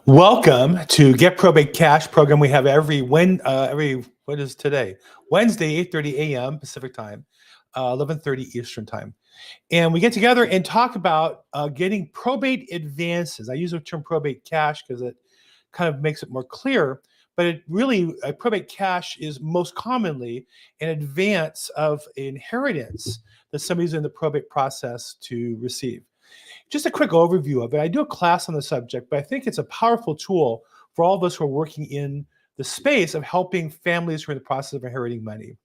Welcome to Get Probate Cash program. We have what is today? Wednesday, 8:30 a.m. Pacific time, 11:30 Eastern time. And we get together and talk about getting probate advances. I use the term probate cash because it kind of makes it more clear, but it really, probate cash is most commonly an advance of inheritance that somebody's in the probate process to receive. Just a quick overview of it. I do a class on the subject, but I think it's a powerful tool for all of us who are working in the space of helping families who are in the process of inheriting money.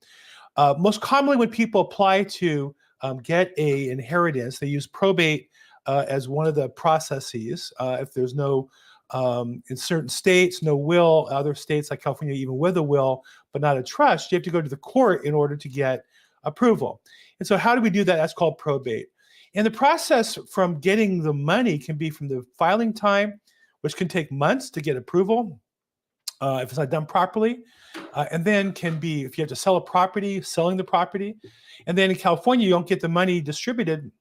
Most commonly, when people apply to get a inheritance, they use probate as one of the processes. If there's no, in certain states, no will, other states like California, even with a will, but not a trust, you have to go to the court in order to get approval. And so how do we do that? That's called probate. And the process from getting the money can be from the filing time, which can take months to get approval if it's not done properly, and then can be if you have to sell a property, selling the property. And then in California, you don't get the money distributed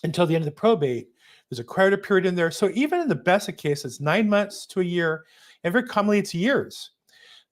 until the end of the probate. There's a creditor period in there. So even in the best of cases, 9 months to a year, and very commonly it's years.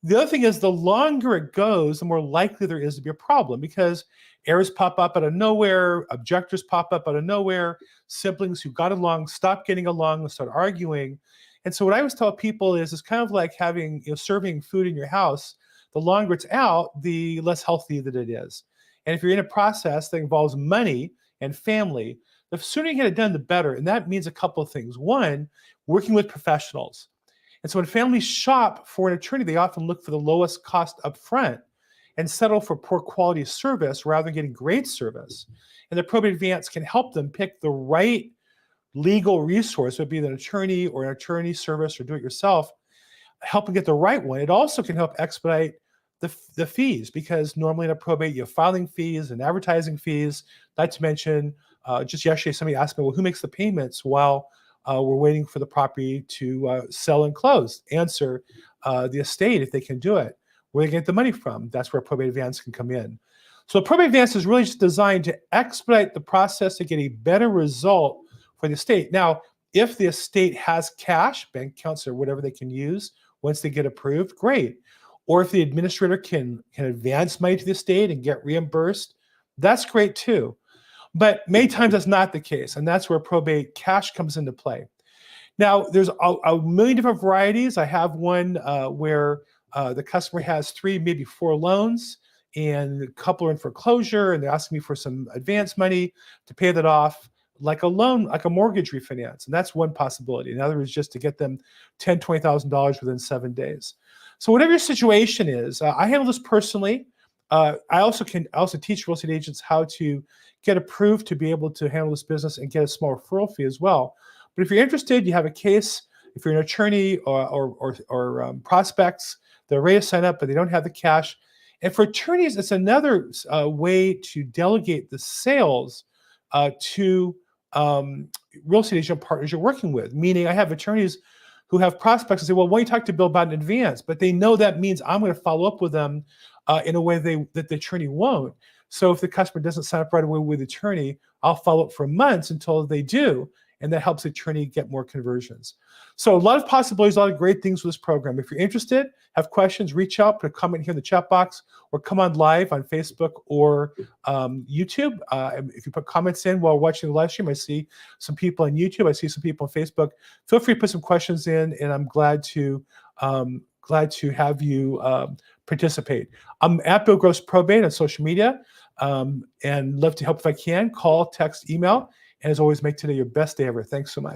The other thing is the longer it goes, the more likely there is to be a problem because heirs pop up out of nowhere, objectors pop up out of nowhere, siblings who got along stop getting along and start arguing. And so what I always tell people is it's kind of like having, serving food in your house. The longer it's out, the less healthy that it is. And if you're in a process that involves money and family, the sooner you get it done, the better. And that means a couple of things. One, working with professionals. And so when families shop for an attorney, they often look for the lowest cost up front and settle for poor quality service rather than getting great service. And the probate advance can help them pick the right legal resource, whether it be an attorney or an attorney service or do it yourself, help them get the right one. It also can help expedite the fees because normally in a probate, you have filing fees and advertising fees, not to mention, just yesterday, somebody asked me, well, who makes the payments while we're waiting for the property to sell and close? Answer, the estate, if they can do it. Where they get the money from, that's where probate advance can come in. So probate advance is really just designed to expedite the process to get a better result for the estate. Now, if the estate has cash, bank accounts or whatever they can use once they get approved, great. Or if the administrator can advance money to the estate and get reimbursed, that's great too. But many times that's not the case, and that's where probate cash comes into play. Now, there's a million different varieties. I have one where the customer has 3, maybe 4 loans, and a couple are in foreclosure, and they're asking me for some advance money to pay that off, like a loan, like a mortgage refinance. And that's one possibility. Another is just to get them $10,000, $20,000 within 7 days. So whatever your situation is, I handle this personally. I also teach real estate agents how to get approved to be able to handle this business and get a small referral fee as well. But if you're interested, you have a case, if you're an attorney or prospects, they're ready to sign up, but they don't have the cash. And for attorneys, it's another way to delegate the sales to real estate agent partners you're working with. Meaning I have attorneys who have prospects and say, well, why don't you talk to Bill about an advance? But they know that means I'm going to follow up with them in a way that the attorney won't. So if the customer doesn't sign up right away with the attorney, I'll follow up for months until they do. And that helps the attorney get more conversions. So a lot of possibilities, a lot of great things with this program. If you're interested, have questions, reach out, put a comment here in the chat box, or come on live on Facebook or YouTube. If you put comments in while watching the live stream, I see some people on YouTube, I see some people on Facebook. Feel free to put some questions in, and I'm glad to have you participate. I'm at Bill Gross Probate on social media, and love to help if I can. Call, text, email. And as always, make today your best day ever. Thanks so much.